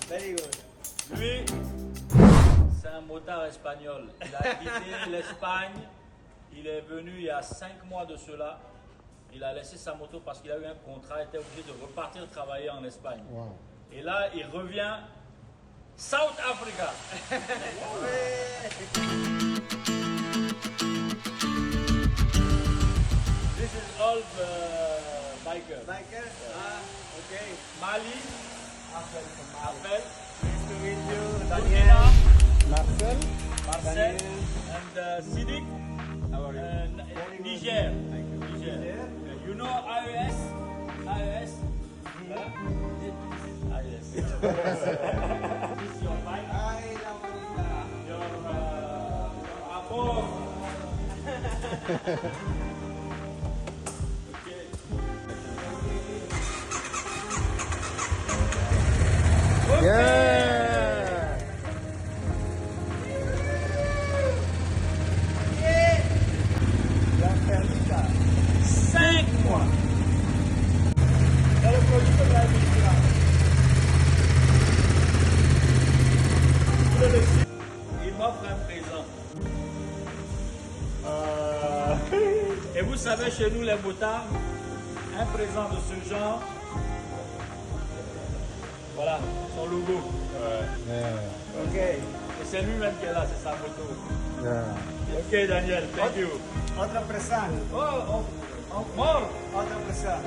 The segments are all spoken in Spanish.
Very good. Lui, c'est un motard espagnol. Il a quitté l'Espagne. Il est venu il y a 5 mois de cela. Il a laissé sa moto parce qu'il a eu un contrat, il était obligé de repartir travailler en Espagne. Wow. Et là, il revient South Africa. This is all the biker. Biker? Okay. Mali, Abel, Nice to meet you, Burkina, Marcel. Marcel, and Sidik, How are you? and Niger. Niger. You know IOS? IOS? Huh? This is IOS. This is your bike? Ay, la bonita. Your amor. Okay. Yeah. La perlita. 5 mois. C'est le producteur de la Michelin. Il m'offre un présent. Et vous savez, chez nous, les motards, un présent de ce genre, voilà, son logo. Yeah. Ok. Et c'est lui-même qui est là, c'est sa moto. Yeah. Ok, Daniel, thank you. Otra present. Oh, more. Otra present.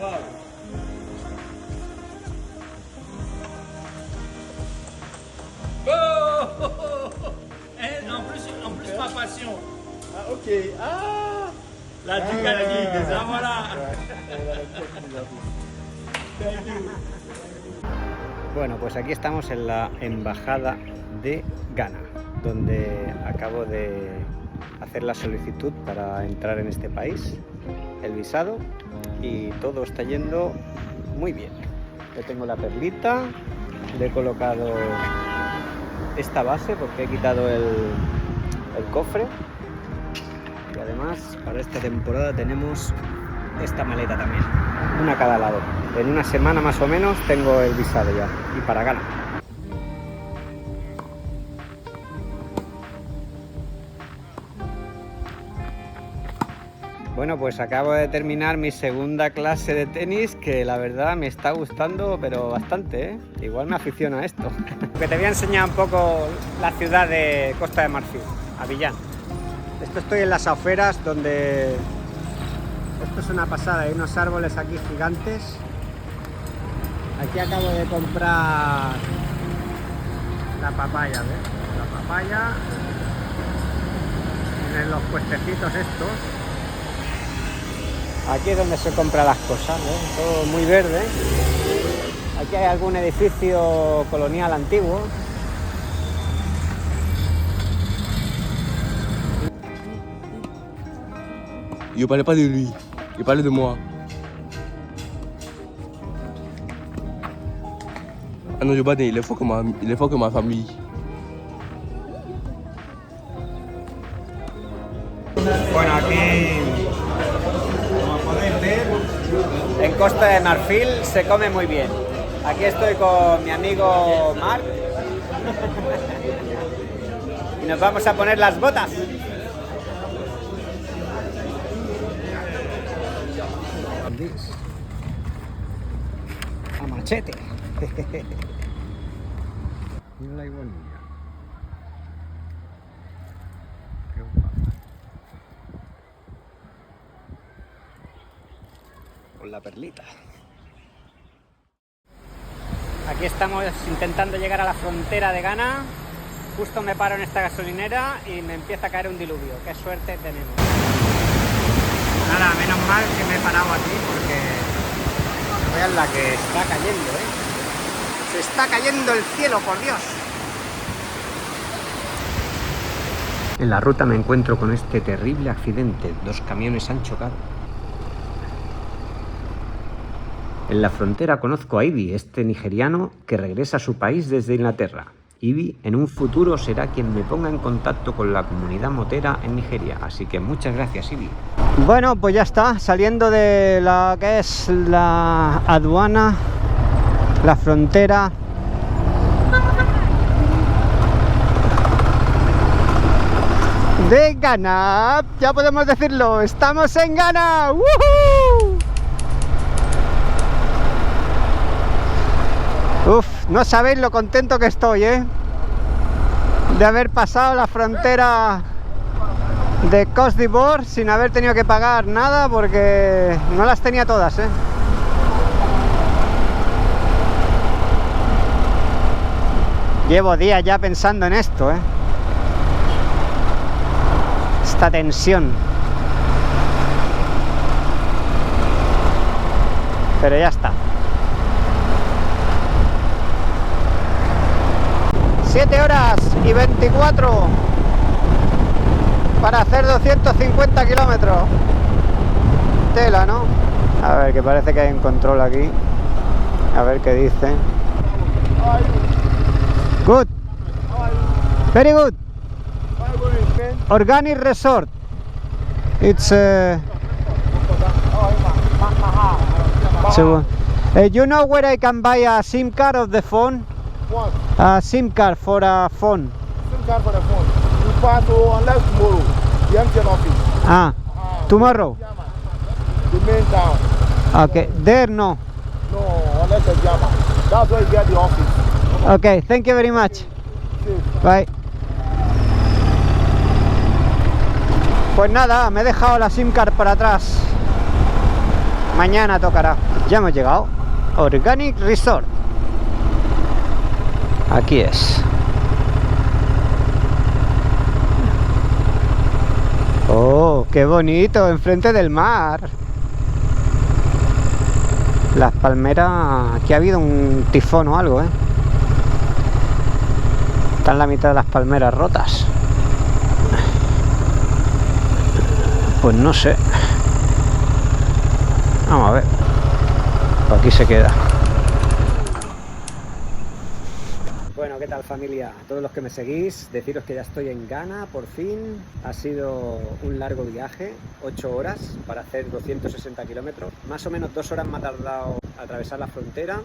Wow. Oh! Et en plus ma passion. Ah, ok. Ah. La Ducati, ça voilà. Thank you. Bueno, pues aquí estamos en la embajada de Ghana, donde acabo de hacer la solicitud para entrar en este país, el visado, y todo está yendo muy bien. Yo tengo la perlita, le he colocado esta base porque he quitado el cofre, y además para esta temporada tenemos esta maleta también, una a cada lado. En una semana más o menos tengo el visado ya, y para Ghana. Bueno, pues acabo de terminar mi segunda clase de tenis, que la verdad me está gustando, pero bastante, ¿eh? Igual me aficiona a esto. Que te voy a enseñar un poco la ciudad de Costa de Marfil, Abiyán. Estoy en las afueras, donde esto es una pasada, hay unos árboles aquí gigantes. Aquí acabo de comprar la papaya, ¿ves? La papaya, en los puestecitos estos. Aquí es donde se compran las cosas, ¿ves? Todo muy verde. Aquí hay algún edificio colonial antiguo. Il parlait pas de lui, il parlait de moi. Ah non, Joe Biden, il est fort que ma famille. Bueno, aquí, como podéis ver, en Costa de Marfil se come muy bien. Aquí estoy con mi amigo Marc y nos vamos a poner las botas. A machete. Mira la iguanilla. Qué guapa. Con la perlita. Aquí estamos intentando llegar a la frontera de Ghana. Justo me paro en esta gasolinera y me empieza a caer un diluvio. Qué suerte tenemos. Nada, menos mal que me he parado aquí porque vean la que está cayendo, ¿eh? Se está cayendo el cielo, por Dios. En la ruta me encuentro con este terrible accidente. 2 camiones han chocado. En la frontera conozco a Ibi, este nigeriano que regresa a su país desde Inglaterra. Ibi en un futuro será quien me ponga en contacto con la comunidad motera en Nigeria, así que muchas gracias, Ibi. Bueno, pues ya está, saliendo de la que es la aduana, la frontera de Ghana. Ya podemos decirlo, estamos en Ghana. ¡Woohoo! Uf, no sabéis lo contento que estoy, de haber pasado la frontera de Côte d'Ivoire sin haber tenido que pagar nada, porque no las tenía todas, Llevo días ya pensando en esto, esta tensión. Pero ya está. 7 horas y 24 para hacer 250 kilómetros. Tela, ¿no? A ver, que parece que hay un control aquí. A ver qué dice. Good. Very good. Organic Resort. It's so, you know where I can buy a SIM card of the phone? What? A SIM card for a phone. SIM card for the phone. You pass unless tomorrow. The MTN office. Ah, tomorrow. The main town. Okay, there no. No, unless it's Jama. That's where you get the office. Okay, thank you very much. Bye. Pues nada, me he dejado la SIM card para atrás. Mañana tocará. Ya hemos llegado. Organic Resort. Aquí es. Oh, qué bonito, enfrente del mar. Las palmeras... Aquí ha habido un tifón o algo, Están la mitad de las palmeras rotas. Pues no sé. Vamos a ver. Pues aquí se queda. Bueno, ¿qué tal, familia? A todos los que me seguís, deciros que ya estoy en Ghana, por fin. Ha sido un largo viaje, 8 horas para hacer 260 kilómetros. Más o menos 2 horas me ha tardado atravesar la frontera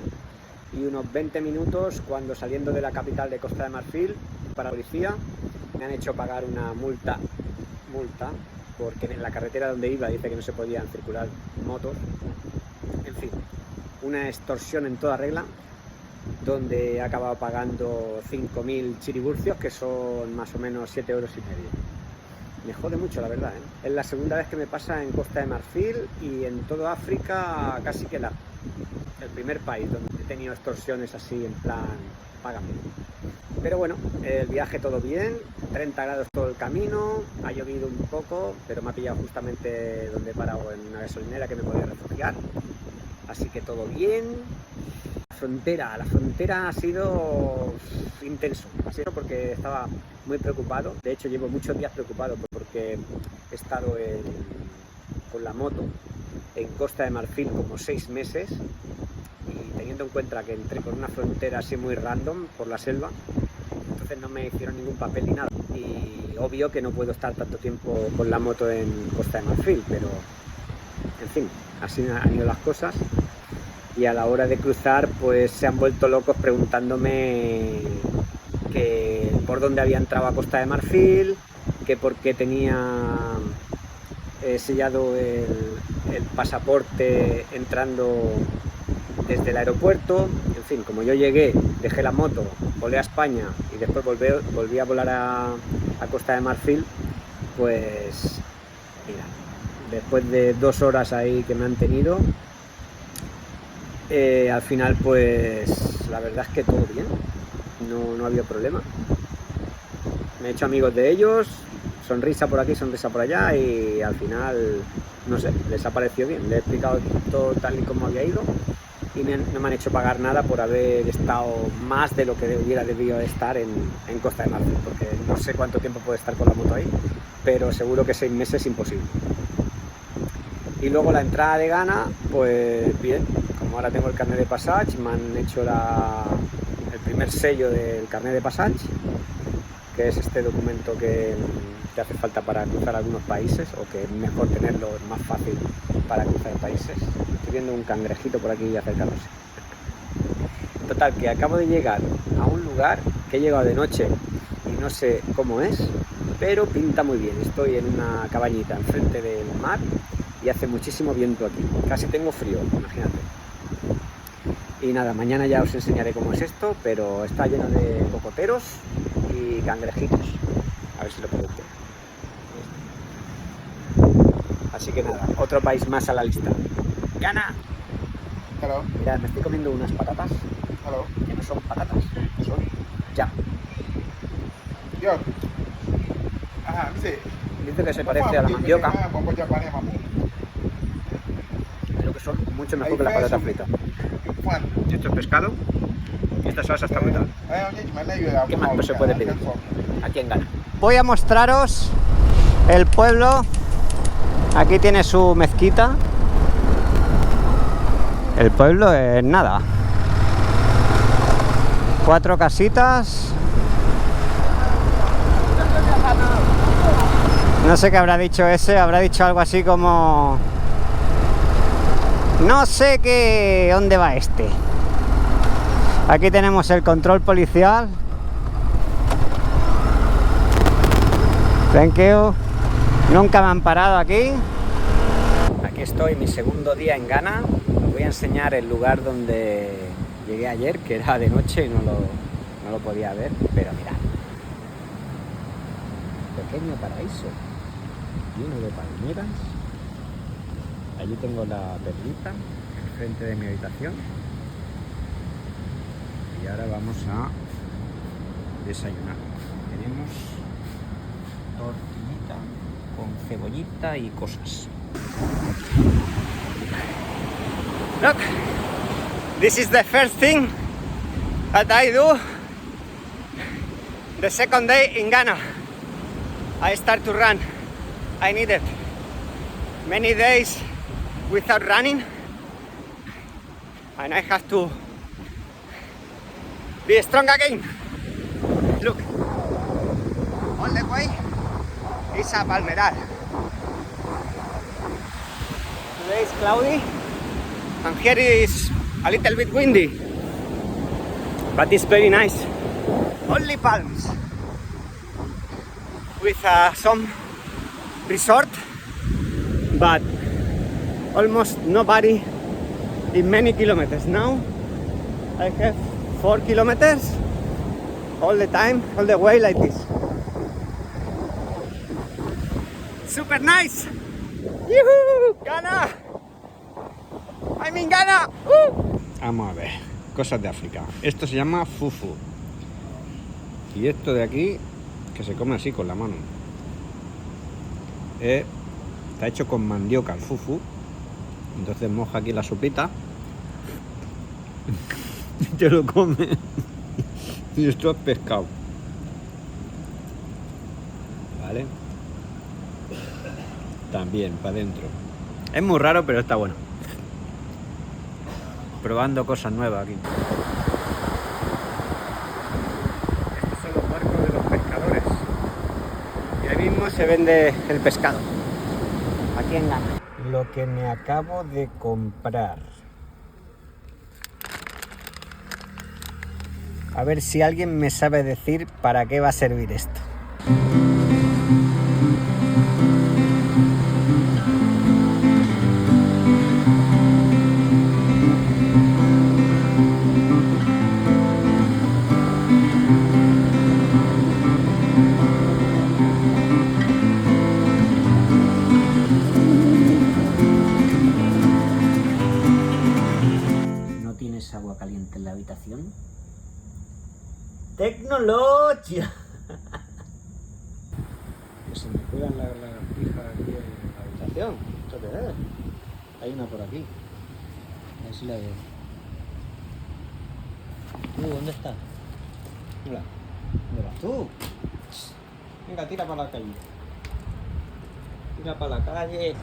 y unos 20 minutos cuando, saliendo de la capital de Costa de Marfil, para la policía me han hecho pagar una multa, porque en la carretera donde iba dice que no se podían circular motos. En fin, una extorsión en toda regla, donde he acabado pagando 5.000 chiriburcios, que son más o menos 7,5 euros. Me jode mucho, la verdad, Es la segunda vez que me pasa en Costa de Marfil y en toda África casi que el primer país donde he tenido extorsiones así en plan, págame. Pero bueno, el viaje todo bien, 30 grados todo el camino, ha llovido un poco, pero me ha pillado justamente donde he parado, en una gasolinera que me podía refugiar. Así que todo bien. La frontera ha sido intenso, ha sido porque estaba muy preocupado. De hecho, llevo muchos días preocupado porque he estado con la moto en Costa de Marfil como 6 meses, y teniendo en cuenta que entré por una frontera así muy random por la selva, entonces no me hicieron ningún papel ni nada, y obvio que no puedo estar tanto tiempo con la moto en Costa de Marfil, pero en fin, así han ido las cosas. Y a la hora de cruzar, pues se han vuelto locos preguntándome que por dónde había entrado a Costa de Marfil, que por qué tenía sellado el pasaporte entrando desde el aeropuerto. En fin, como yo llegué, dejé la moto, volé a España y después volví a volar a Costa de Marfil, pues mira, después de 2 horas ahí que me han tenido, al final pues la verdad es que todo bien, no había problema. Me he hecho amigos de ellos, sonrisa por aquí, sonrisa por allá, y al final, no sé, les ha parecido bien. Les he explicado todo tal y como había ido y no me han hecho pagar nada por haber estado más de lo que hubiera debido estar en Costa de Marfil, porque no sé cuánto tiempo puede estar con la moto ahí, pero seguro que 6 meses imposible. Y luego la entrada de Ghana, pues bien, como ahora tengo el carnet de passage, me han hecho el primer sello del carnet de passage, que es este documento que te hace falta para cruzar algunos países, o que es mejor tenerlo, es más fácil para cruzar países. Estoy viendo un cangrejito por aquí acercándose. Total, que acabo de llegar a un lugar que he llegado de noche y no sé cómo es, pero pinta muy bien. Estoy en una cabañita enfrente del mar y hace muchísimo viento aquí. Casi tengo frío, imagínate. Y nada, mañana ya os enseñaré cómo es esto, pero está lleno de cocoteros y cangrejitos. A ver si lo puedo ver. Así que nada, otro país más a la lista. ¡Ghana! Hello. Mirad, me estoy comiendo unas patatas Hello. que no son patatas, son ya. Yo. Ajá, dice. Dice que se parece a la mandioca, pero que son mucho mejor que la patata frita. Esto es pescado y esta salsa está brutal. ¿Qué más no se puede pedir aquí en Ghana? Voy a mostraros el pueblo. Aquí tiene su mezquita. El pueblo es nada. 4 casitas. No sé qué habrá dicho ese, habrá dicho algo así como... No sé qué... ¿Dónde va este? Aquí tenemos el control policial. Thank you. Nunca me han parado aquí. Aquí estoy, mi segundo día en Ghana. Os voy a enseñar el lugar donde llegué ayer, que era de noche y no lo podía ver, pero mirad. Pequeño paraíso, lleno de palmeras. Allí tengo la perlita enfrente de mi habitación. Y ahora vamos a desayunar. Tenemos tortillita con cebollita y cosas. Look, this is the first thing that I do the second day in Ghana. I start to run. I needed many days without running, and I have to be strong again. Look, all the way is a palmeral. Today is cloudy, and here is a little bit windy, but it's very nice. Only palms, with some resort, but almost nobody in many kilometers. Now I have 4 kilometers all the time, all the way like this. Super nice! ¡Yuhu! ¡Ghana! I'm in Ghana! Vamos a ver, cosas de África. Esto se llama fufu. Y esto de aquí, que se come así con la mano. Está hecho con mandioca el fufu. Entonces moja aquí la sopita y te lo comes. Y esto es pescado. Vale. También para adentro. Es muy raro, pero está bueno. Probando cosas nuevas aquí. Estos son los barcos de los pescadores. Y ahí mismo se vende el pescado. Aquí en Ghana. Lo que me acabo de comprar. A ver si alguien me sabe decir para qué va a servir esto. ¿No tienes agua caliente en la habitación? ¡Tecnología! Que se me cuelan las lagartijas aquí en la habitación. ¿Esto qué es? Hay una por aquí. A ver si la veo. ¿Dónde está? Hola. ¿Dónde vas tú? Venga, tira para la calle. Tira para la calle.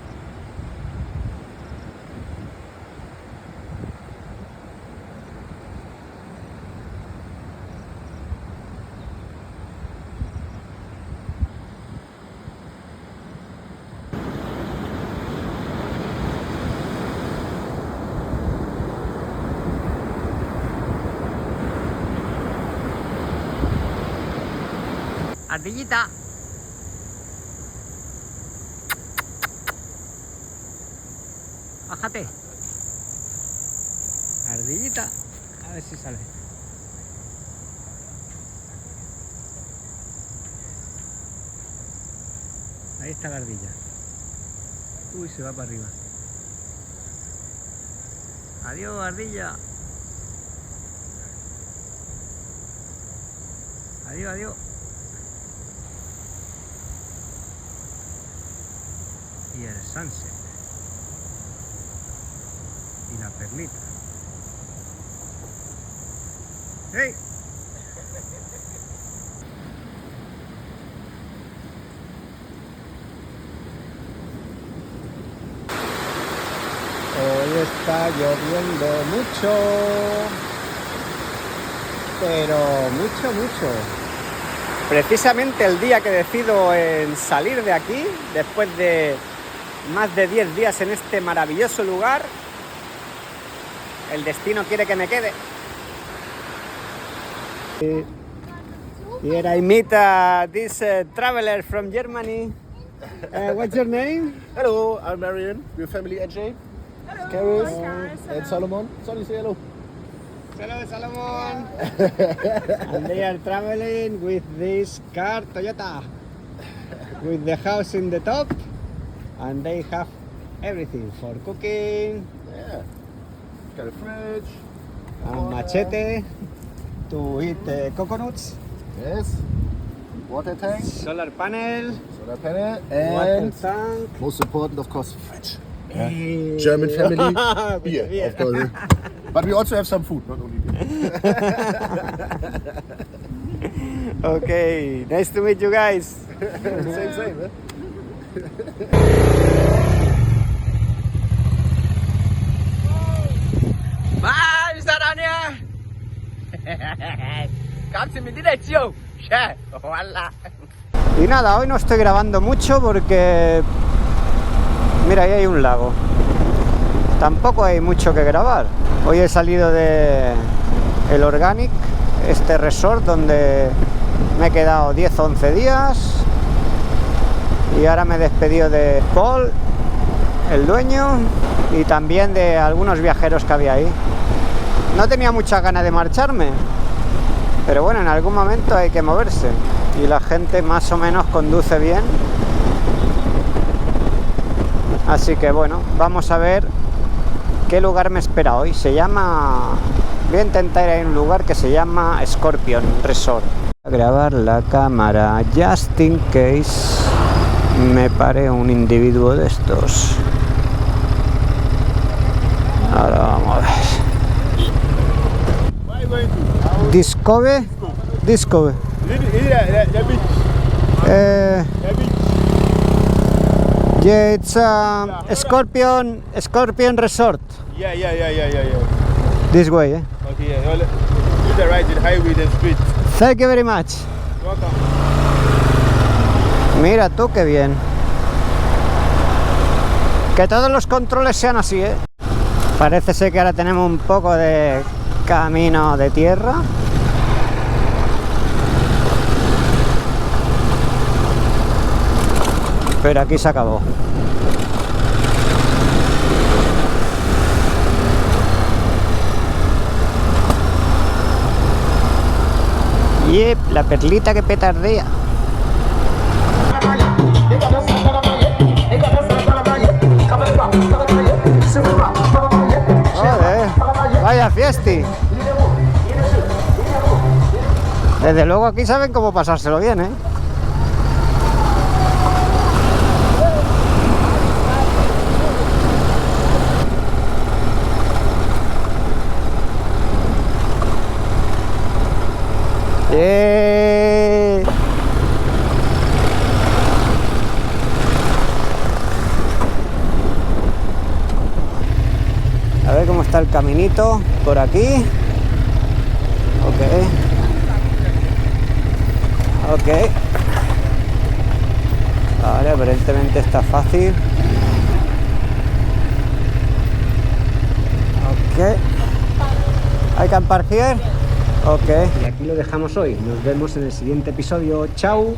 Ardillita. bájate. Ardillita. A ver si sale. Ahí está la ardilla. Uy, se va para arriba. Adiós, ardilla. Adiós, adiós. Y el sunset. Y la perlita. ¡Hey! Hoy está lloviendo mucho, pero mucho. Precisamente el día que decido en salir de aquí, después de más de 10 días en este maravilloso lugar, el destino quiere que me quede. Here I meet this traveler from Germany. What's your name? Hello, I'm Marion. We're family AJ. Karis and Solomon. Sorry, say hello. Hello, Solomon. And they are traveling with this car, Toyota, with the house in the top, and they have everything for cooking. Yeah. Got a fridge. And machete to eat coconuts. Yes. Water tank. Solar panel. Solar panel. Water And tank. most important, of course, fridge. Yeah. Hey. German family. With Beer, beer. of course. But we also have some food, not only beer. Okay, nice to meet you guys. Same, eh? Vai, zarania! Cazzo, mi direzione! Cioè, voilà! Y nada, hoy no estoy grabando mucho porque... Mira, ahí hay un lago. Tampoco hay mucho que grabar. Hoy he salido de el Organic, este resort donde me he quedado 10 o 11 días. Y ahora me he despedido de Paul, el dueño, y también de algunos viajeros que había ahí. No tenía muchas ganas de marcharme, pero bueno, en algún momento hay que moverse. Y la gente más o menos conduce bien. Así que bueno, vamos a ver qué lugar me espera hoy. Se llama... Voy a intentar ir a un lugar que se llama Scorpion Resort. Voy a grabar la cámara just in case me pare un individuo de estos. Ahora vamos a ver. Discover. Yeah, it's Scorpion Resort. Yeah. This way, eh? Okay, yeah. You the right, the highway, the street. Thank you very much. Welcome. Mira tú, qué bien. Que todos los controles sean así, ¿eh? Parece ser que ahora tenemos un poco de camino de tierra. Pero aquí se acabó. Yep, la perlita que petardea. Joder, vaya fiesti. Desde luego aquí saben cómo pasárselo bien, ¿eh? A ver cómo está el caminito por aquí. Ok. Vale, aparentemente está fácil. Ok. I can park here. Ok. Y aquí lo dejamos hoy. Nos vemos en el siguiente episodio. Chao.